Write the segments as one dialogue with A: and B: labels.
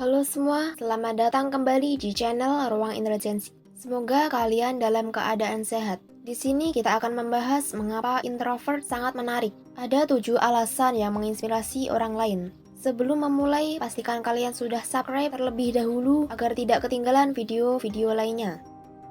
A: Halo semua, selamat datang kembali di channel Ruang Intelijensi. Semoga kalian dalam keadaan sehat. Di sini kita akan membahas mengapa introvert sangat menarik. Ada 7 alasan yang menginspirasi orang lain. Sebelum memulai, pastikan kalian sudah subscribe terlebih dahulu agar tidak ketinggalan video-video lainnya.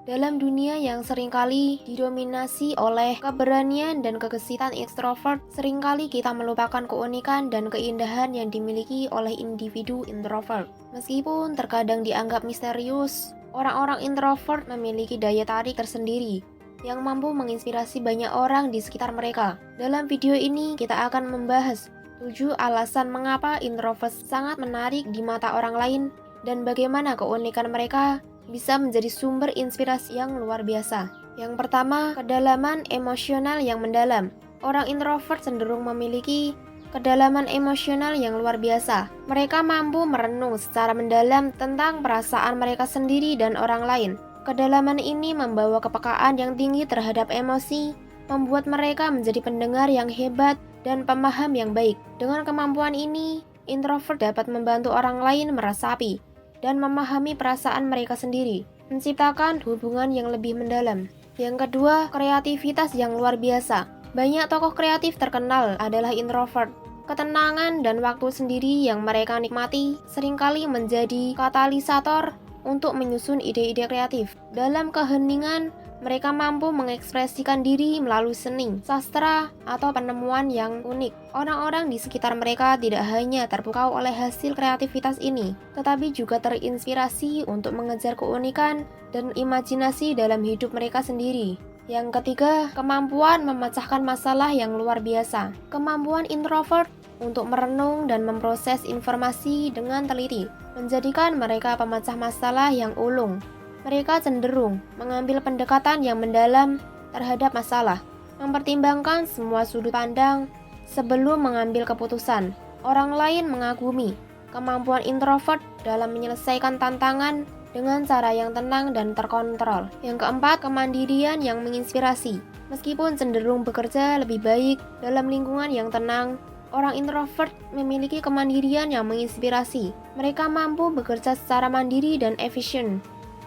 A: Dalam dunia yang seringkali didominasi oleh keberanian dan kegesitan ekstrovert, seringkali kita melupakan keunikan dan keindahan yang dimiliki oleh individu introvert. Meskipun terkadang dianggap misterius, orang-orang introvert memiliki daya tarik tersendiri yang mampu menginspirasi banyak orang di sekitar mereka. Dalam video ini, kita akan membahas 7 alasan mengapa introvert sangat menarik di mata orang lain dan bagaimana keunikan mereka bisa menjadi sumber inspirasi yang luar biasa. Yang pertama, kedalaman emosional yang mendalam. Orang introvert cenderung memiliki kedalaman emosional yang luar biasa. Mereka mampu merenung secara mendalam tentang perasaan mereka sendiri dan orang lain. Kedalaman ini membawa kepekaan yang tinggi terhadap emosi, membuat mereka menjadi pendengar yang hebat dan pemaham yang baik. Dengan kemampuan ini, introvert dapat membantu orang lain meresapi dan memahami perasaan mereka sendiri, menciptakan hubungan yang lebih mendalam. Yang kedua, kreativitas yang luar biasa. Banyak tokoh kreatif terkenal adalah introvert. Ketenangan dan waktu sendiri yang mereka nikmati seringkali menjadi katalisator untuk menyusun ide-ide kreatif. Dalam keheningan, mereka mampu mengekspresikan diri melalui seni, sastra, atau penemuan yang unik. Orang-orang di sekitar mereka tidak hanya terpukau oleh hasil kreativitas ini, tetapi juga terinspirasi untuk mengejar keunikan dan imajinasi dalam hidup mereka sendiri. Yang ketiga, kemampuan memecahkan masalah yang luar biasa. Kemampuan introvert untuk merenung dan memproses informasi dengan teliti menjadikan mereka pemecah masalah yang ulung. Mereka cenderung mengambil pendekatan yang mendalam terhadap masalah, mempertimbangkan semua sudut pandang sebelum mengambil keputusan. Orang lain mengagumi kemampuan introvert dalam menyelesaikan tantangan dengan cara yang tenang dan terkontrol. Yang keempat, kemandirian yang menginspirasi. Meskipun cenderung bekerja lebih baik dalam lingkungan yang tenang, orang introvert memiliki kemandirian yang menginspirasi. Mereka mampu bekerja secara mandiri dan efisien,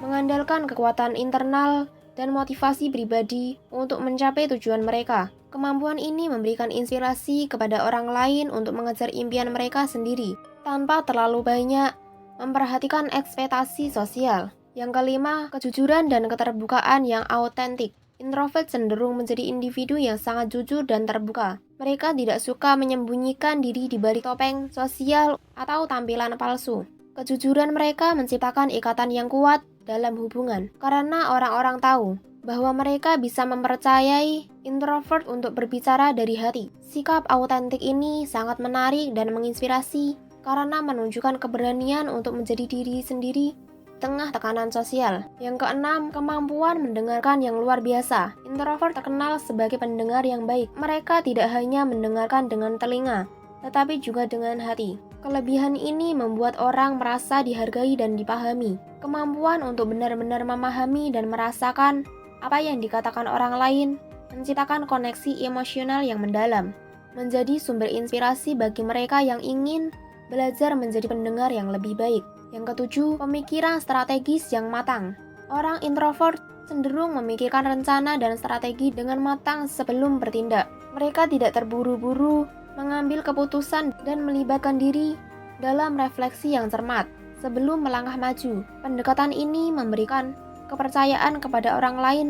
A: mengandalkan kekuatan internal dan motivasi pribadi untuk mencapai tujuan mereka. Kemampuan ini memberikan inspirasi kepada orang lain untuk mengejar impian mereka sendiri, tanpa terlalu banyak memperhatikan ekspektasi sosial. Yang kelima, kejujuran dan keterbukaan yang autentik. Introvert cenderung menjadi individu yang sangat jujur dan terbuka. Mereka tidak suka menyembunyikan diri di balik topeng sosial atau tampilan palsu. Kejujuran mereka menciptakan ikatan yang kuat dalam hubungan, karena orang-orang tahu bahwa mereka bisa mempercayai introvert untuk berbicara dari hati. Sikap autentik ini sangat menarik dan menginspirasi karena menunjukkan keberanian untuk menjadi diri sendiri di tengah tekanan sosial. Yang keenam, kemampuan mendengarkan yang luar biasa. Introvert terkenal sebagai pendengar yang baik. Mereka tidak hanya mendengarkan dengan telinga, tetapi juga dengan hati. Kelebihan ini membuat orang merasa dihargai dan dipahami. Kemampuan untuk benar-benar memahami dan merasakan apa yang dikatakan orang lain menciptakan koneksi emosional yang mendalam, menjadi sumber inspirasi bagi mereka yang ingin belajar menjadi pendengar yang lebih baik. Yang ketujuh, pemikiran strategis yang matang. Orang introvert cenderung memikirkan rencana dan strategi dengan matang sebelum bertindak. Mereka tidak terburu-buru mengambil keputusan dan melibatkan diri dalam refleksi yang cermat sebelum melangkah maju. Pendekatan ini memberikan kepercayaan kepada orang lain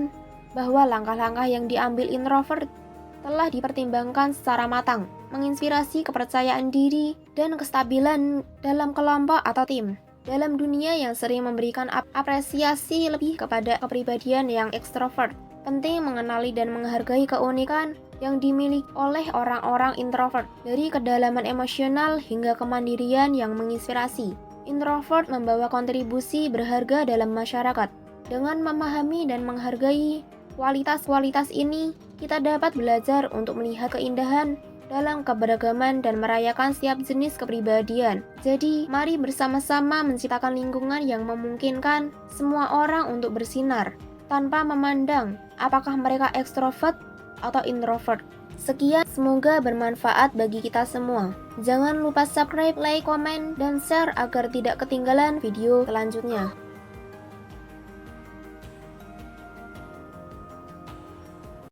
A: bahwa langkah-langkah yang diambil introvert telah dipertimbangkan secara matang, menginspirasi kepercayaan diri dan kestabilan dalam kelompok atau tim. Dalam dunia yang sering memberikan apresiasi lebih kepada kepribadian yang ekstrovert, penting mengenali dan menghargai keunikan yang dimiliki oleh orang-orang introvert. Dari kedalaman emosional hingga kemandirian yang menginspirasi, introvert membawa kontribusi berharga dalam masyarakat. Dengan memahami dan menghargai kualitas-kualitas ini, kita dapat belajar untuk melihat keindahan dalam keberagaman dan merayakan setiap jenis kepribadian. Jadi, mari bersama-sama menciptakan lingkungan yang memungkinkan semua orang untuk bersinar, tanpa memandang apakah mereka ekstrovert atau introvert. Sekian, semoga bermanfaat bagi kita semua. Jangan lupa subscribe, like, komen, dan share agar tidak ketinggalan video selanjutnya.